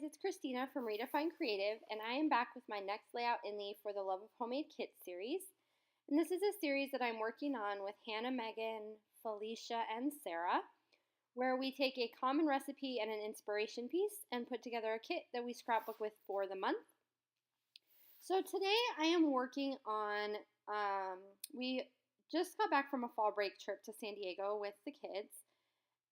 it's Christina from Redefine Creative, and I am back with my next layout in the For the Love of Homemade Kits series. And this is a series that I'm working on with Hannah, Megan, Felicia, and Sarah, where we take a common recipe and an inspiration piece and put together a kit that we scrapbook with for the month. So today I am working on, we just got back from a fall break trip to San Diego with the kids.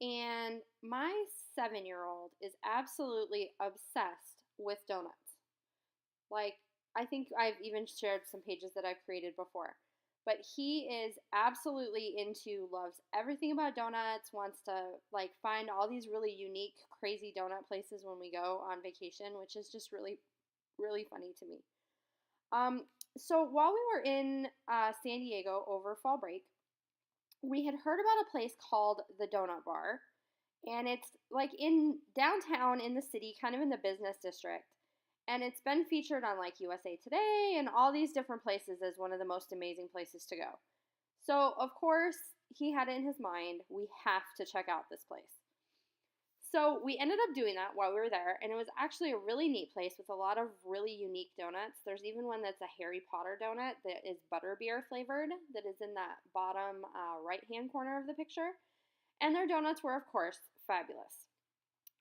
And my 7-year-old is absolutely obsessed with donuts. Like, I think I've even shared some pages that I've created before. But he is absolutely loves everything about donuts, wants to find all these really unique, crazy donut places when we go on vacation, which is just really, really funny to me. So while we were in San Diego over fall break, we had heard about a place called the Donut Bar, and it's like in downtown in the city, kind of in the business district, and it's been featured on like USA Today and all these different places as one of the most amazing places to go. So of course he had it in his mind, we have to check out this place. So we ended up doing that while we were there, and it was actually a really neat place with a lot of really unique donuts. There's even one that's a Harry Potter donut that is butterbeer flavored that is in that bottom right-hand corner of the picture. And their donuts were, of course, fabulous.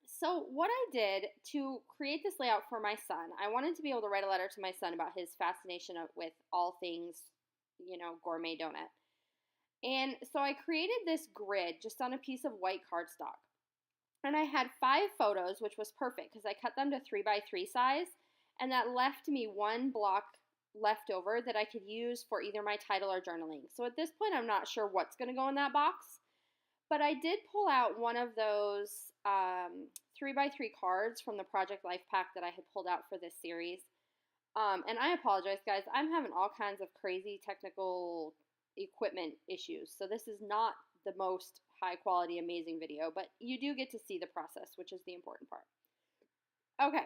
So what I did to create this layout for my son, I wanted to be able to write a letter to my son about his fascination with all things, gourmet donut. And so I created this grid just on a piece of white cardstock. And I had 5 photos, which was perfect because I cut them to 3x3 size, and that left me one block left over that I could use for either my title or journaling. So at this point, I'm not sure what's going to go in that box, but I did pull out one of those 3x3 cards from the Project Life Pack that I had pulled out for this series. And I apologize, guys. I'm having all kinds of crazy technical equipment issues, so this is not the most high quality, amazing video, but you do get to see the process, which is the important part. Okay,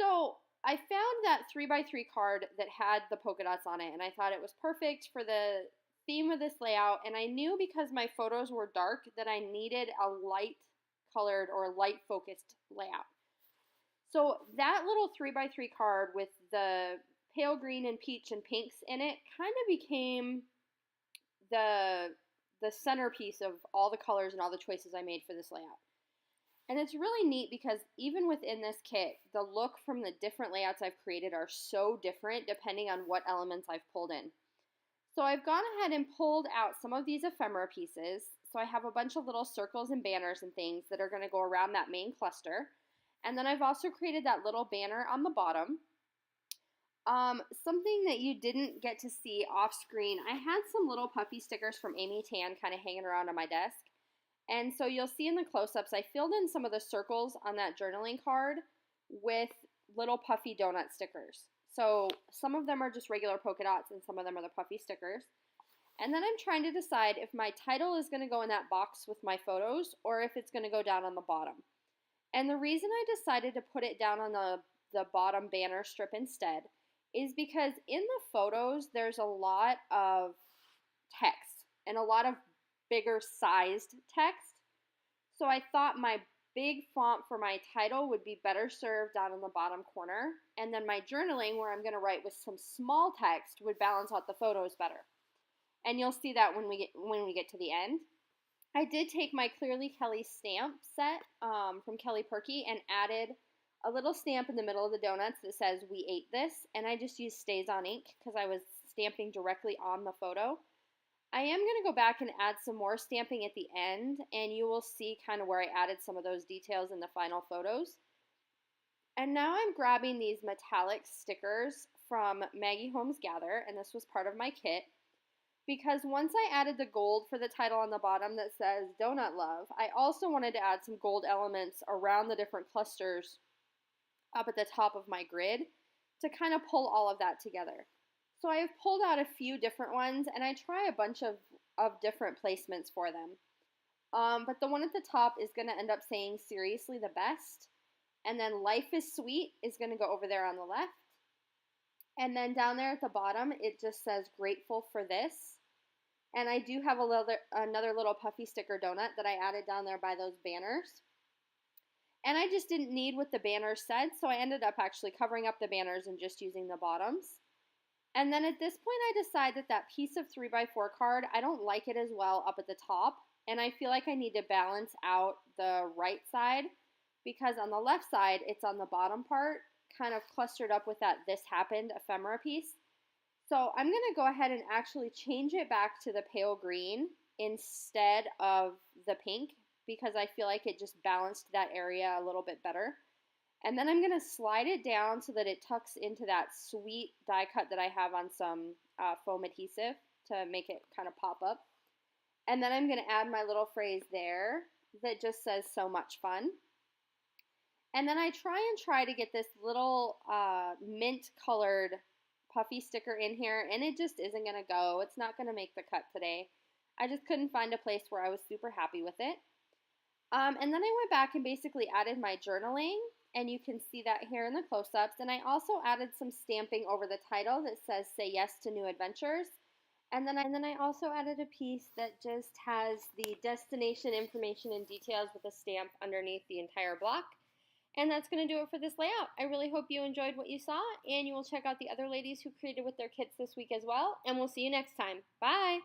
so I found that 3x3 card that had the polka dots on it, and I thought it was perfect for the theme of this layout, and I knew because my photos were dark that I needed a light colored or light focused layout. So that little 3x3 card with the pale green and peach and pinks in it kind of became the centerpiece of all the colors and all the choices I made for this layout. And it's really neat because even within this kit, the look from the different layouts I've created are so different depending on what elements I've pulled in. So I've gone ahead and pulled out some of these ephemera pieces. So I have a bunch of little circles and banners and things that are going to go around that main cluster. And then I've also created that little banner on the bottom. Something that you didn't get to see off screen, I had some little puffy stickers from Amy Tan kind of hanging around on my desk. And so you'll see in the close-ups, I filled in some of the circles on that journaling card with little puffy donut stickers. So some of them are just regular polka dots and some of them are the puffy stickers. And then I'm trying to decide if my title is going to go in that box with my photos or if it's going to go down on the bottom. And the reason I decided to put it down on the bottom banner strip instead is because in the photos, there's a lot of text and a lot of bigger sized text. So I thought my big font for my title would be better served down in the bottom corner. And then my journaling, where I'm going to write with some small text, would balance out the photos better. And you'll see that when we get to the end. I did take my Clearly Kelly stamp set from Kelly Perky and added a little stamp in the middle of the donuts that says "We ate this," and I just used StazOn ink because I was stamping directly on the photo. I am going to go back and add some more stamping at the end, and you will see kind of where I added some of those details in the final photos. And now I'm grabbing these metallic stickers from Maggie Holmes Gather, and this was part of my kit, because once I added the gold for the title on the bottom that says Donut Love, I also wanted to add some gold elements around the different clusters up at the top of my grid to kind of pull all of that together. So I have pulled out a few different ones, and I try a bunch of different placements for them. But the one at the top is going to end up saying "Seriously the best," and then "Life is sweet" is going to go over there on the left. And then down there at the bottom, it just says "Grateful for this." And I do have another little puffy sticker donut that I added down there by those banners. And I just didn't need what the banners said, so I ended up actually covering up the banners and just using the bottoms. And then at this point, I decide that that piece of 3x4 card, I don't like it as well up at the top. And I feel like I need to balance out the right side because on the left side, it's on the bottom part, kind of clustered up with that This Happened ephemera piece. So I'm going to go ahead and actually change it back to the pale green instead of the pink because I feel like it just balanced that area a little bit better. And then I'm going to slide it down so that it tucks into that sweet die cut that I have on some foam adhesive to make it kind of pop up. And then I'm going to add my little phrase there that just says "so much fun." And then I try to get this little mint colored puffy sticker in here, and it just isn't going to go. It's not going to make the cut today. I just couldn't find a place where I was super happy with it. And then I went back and basically added my journaling, and you can see that here in the close-ups. And I also added some stamping over the title that says "Say Yes to New Adventures." And then I also added a piece that just has the destination information and details with a stamp underneath the entire block. And that's going to do it for this layout. I really hope you enjoyed what you saw, and you will check out the other ladies who created with their kits this week as well. And we'll see you next time. Bye!